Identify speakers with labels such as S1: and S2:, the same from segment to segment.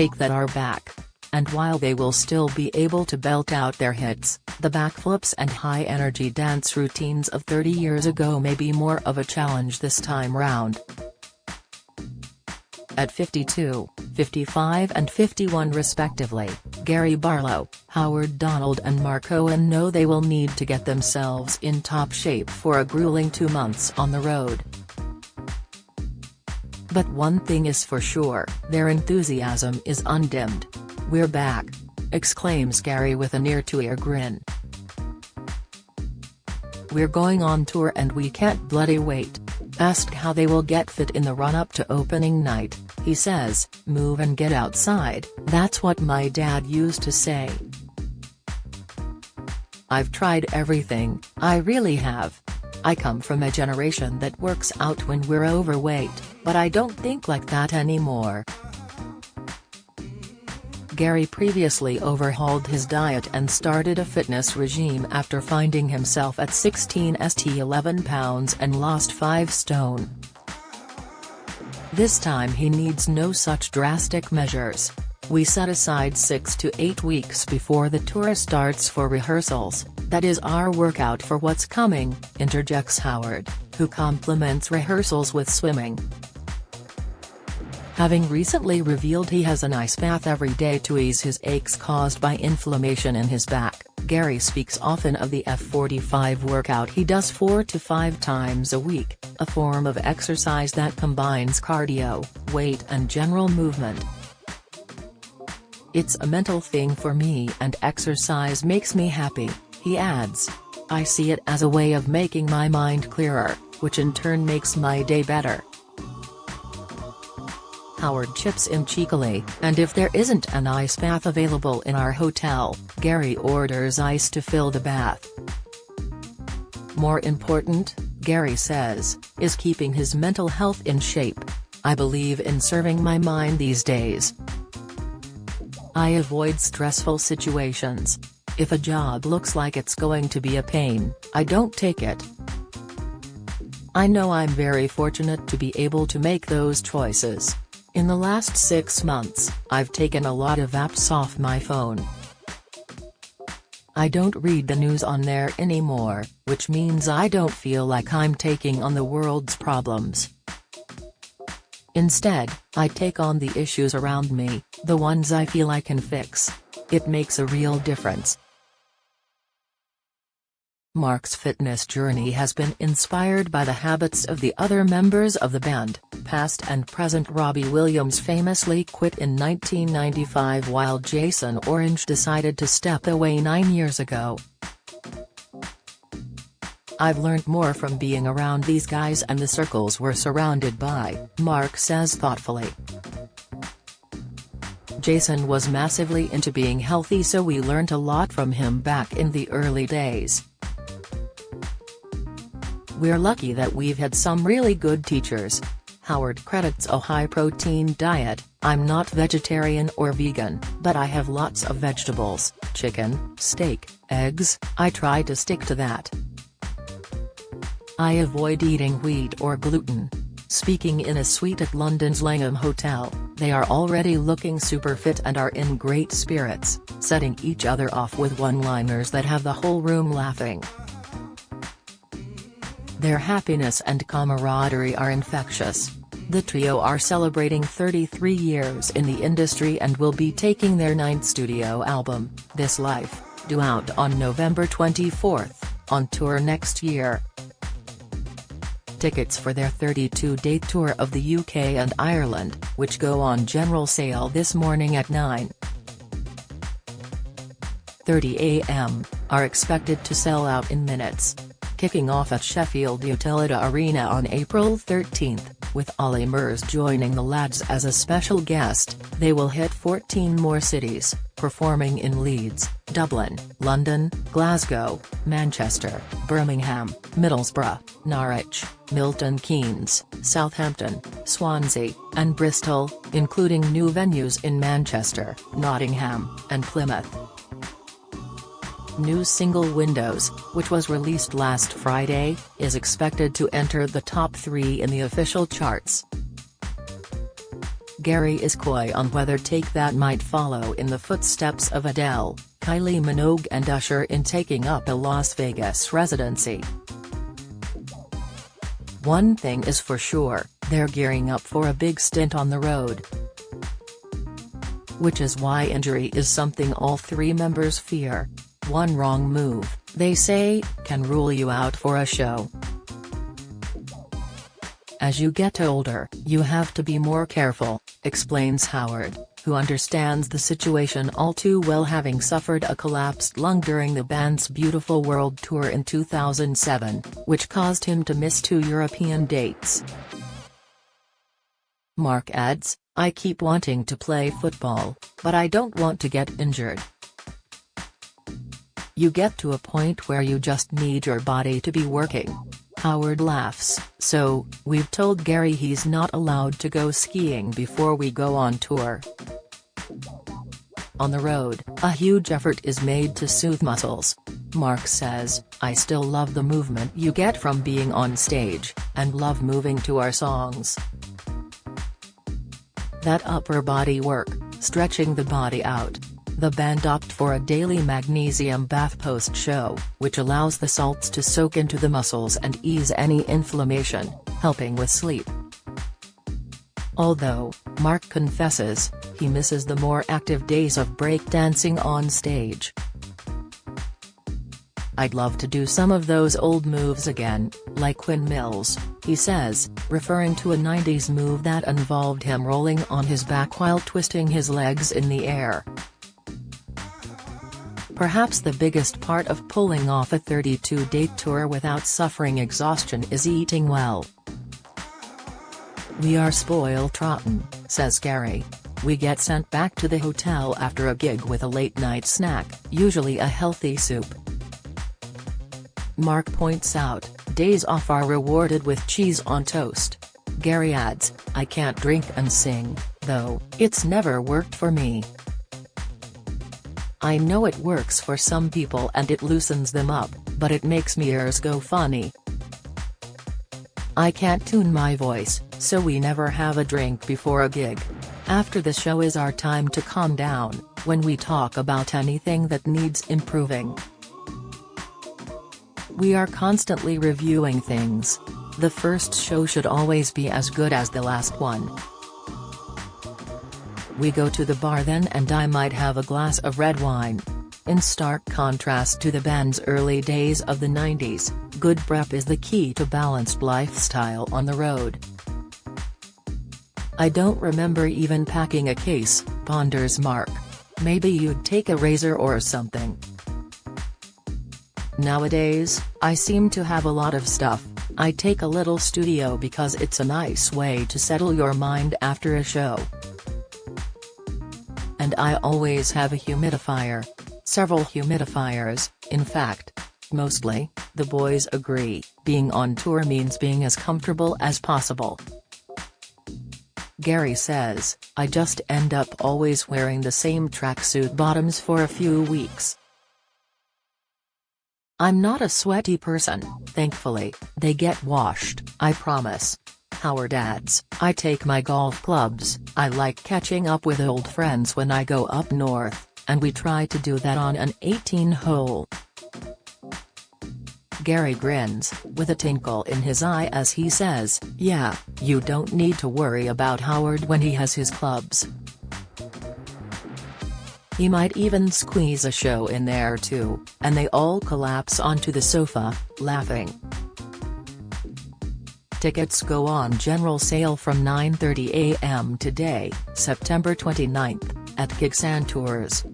S1: take that are back. And while they will still be able to belt out their hits, the backflips and high-energy dance routines of 30 years ago may be more of a challenge this time round. At 52, 55 and 51 respectively, Gary Barlow, Howard Donald and Mark Owen know they will need to get themselves in top shape for a grueling 2 months on the road. But one thing is for sure, their enthusiasm is undimmed. "We're back!" exclaims Gary with an ear-to-ear grin. "We're going on tour and we can't bloody wait." Asked how they will get fit in the run-up to opening night, he says, "Move and get outside, that's what my dad used to say. I've tried everything, I really have. I come from a generation that works out when we're overweight, but I don't think like that anymore." Gary previously overhauled his diet and started a fitness regime after finding himself at 16 st 11 pounds and lost 5 stone. This time he needs no such drastic measures. "We set aside 6 to 8 weeks before the tour starts for rehearsals, that is our workout for what's coming," interjects Howard, who complements rehearsals with swimming. Having recently revealed he has an ice bath every day to ease his aches caused by inflammation in his back, Gary speaks often of the F45 workout he does 4 to 5 times a week, a form of exercise that combines cardio, weight and general movement. "It's a mental thing for me and exercise makes me happy," he adds. "I see it as a way of making my mind clearer, which in turn makes my day better." Howard chips in cheekily, "And if there isn't an ice bath available in our hotel, Gary orders ice to fill the bath." More important, Gary says, is keeping his mental health in shape. "I believe in serving my mind these days. I avoid stressful situations. If a job looks like it's going to be a pain, I don't take it. I know I'm very fortunate to be able to make those choices. In the last 6 months, I've taken a lot of apps off my phone. I don't read the news on there anymore, which means I don't feel like I'm taking on the world's problems. Instead, I take on the issues around me, the ones I feel I can fix. It makes a real difference." Mark's fitness journey has been inspired by the habits of the other members of the band. Past and present Robbie Williams famously quit in 1995 while Jason Orange decided to step away 9 years ago. "I've learned more from being around these guys and the circles we're surrounded by," Mark says thoughtfully. "Jason was massively into being healthy, so we learned a lot from him back in the early days. We're lucky that we've had some really good teachers." Howard credits a high-protein diet. "I'm not vegetarian or vegan, but I have lots of vegetables, chicken, steak, eggs, I try to stick to that. I avoid eating wheat or gluten." Speaking in a suite at London's Langham Hotel, they are already looking super fit and are in great spirits, setting each other off with one-liners that have the whole room laughing. Their happiness and camaraderie are infectious. The trio are celebrating 33 years in the industry and will be taking their 9th studio album, This Life, due out on November 24, on tour next year. Tickets for their 32-date tour of the UK and Ireland, which go on general sale this morning at 9:30 a.m., are expected to sell out in minutes. Kicking off at Sheffield Utilita Arena on April 13, with Ollie Murs joining the lads as a special guest, they will hit 14 more cities, performing in Leeds, Dublin, London, Glasgow, Manchester, Birmingham, Middlesbrough, Norwich, Milton Keynes, Southampton, Swansea, and Bristol, including new venues in Manchester, Nottingham, and Plymouth. New single Windows, which was released last Friday, is expected to enter the top 3 in the official charts. Gary is coy on whether Take That might follow in the footsteps of Adele, Kylie Minogue and Usher in taking up a Las Vegas residency. One thing is for sure, they're gearing up for a big stint on the road. Which is why injury is something all three members fear. One wrong move, they say, can rule you out for a show. As you get older, you have to be more careful, explains Howard, who understands the situation all too well, having suffered a collapsed lung during the band's Beautiful World Tour in 2007, which caused him to miss 2 European dates. Mark adds, "I keep wanting to play football, but I don't want to get injured." You get to a point where you just need your body to be working. Howard laughs, "So, we've told Gary he's not allowed to go skiing before we go on tour." On the road, a huge effort is made to soothe muscles. Mark says, "I still love the movement you get from being on stage, and love moving to our songs. That upper body work, stretching the body out." The band opted for a daily magnesium bath post-show, which allows the salts to soak into the muscles and ease any inflammation, helping with sleep. Although, Mark confesses, he misses the more active days of breakdancing on stage. "I'd love to do some of those old moves again, like windmills," he says, referring to a 90s move that involved him rolling on his back while twisting his legs in the air. Perhaps the biggest part of pulling off a 32-date tour without suffering exhaustion is eating well. "We are spoiled rotten," says Gary. "We get sent back to the hotel after a gig with a late-night snack, usually a healthy soup." Mark points out, days off are rewarded with cheese on toast. Gary adds, "I can't drink and sing, though, it's never worked for me. I know it works for some people and it loosens them up, but it makes me ears go funny. I can't tune my voice, so we never have a drink before a gig. After the show is our time to calm down, when we talk about anything that needs improving. We are constantly reviewing things. The first show should always be as good as the last one. We go to the bar then and I might have a glass of red wine." In stark contrast to the band's early days of the 90s, good prep is the key to balanced lifestyle on the road. "I don't remember even packing a case," ponders Mark. "Maybe you'd take a razor or something. Nowadays, I seem to have a lot of stuff. I take a little studio because it's a nice way to settle your mind after a show. And I always have a humidifier. Several humidifiers, in fact. Mostly, the boys agree, being on tour means being as comfortable as possible." Gary says, "I just end up always wearing the same tracksuit bottoms for a few weeks. I'm not a sweaty person, thankfully, they get washed, I promise." Howard adds, "I take my golf clubs, I like catching up with old friends when I go up north, and we try to do that on an 18-hole. Gary grins, with a twinkle in his eye as he says, "Yeah, you don't need to worry about Howard when he has his clubs. He might even squeeze a show in there too," and they all collapse onto the sofa, laughing. Tickets go on general sale from 9:30 a.m. today, September 29th, at Gigs and Tours.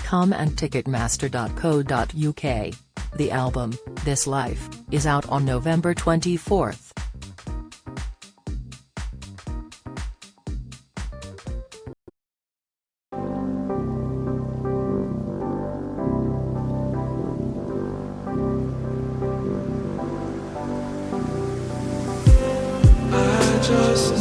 S1: Come and Ticketmaster.co.uk. The album, This Life, is out on November 24th.
S2: Just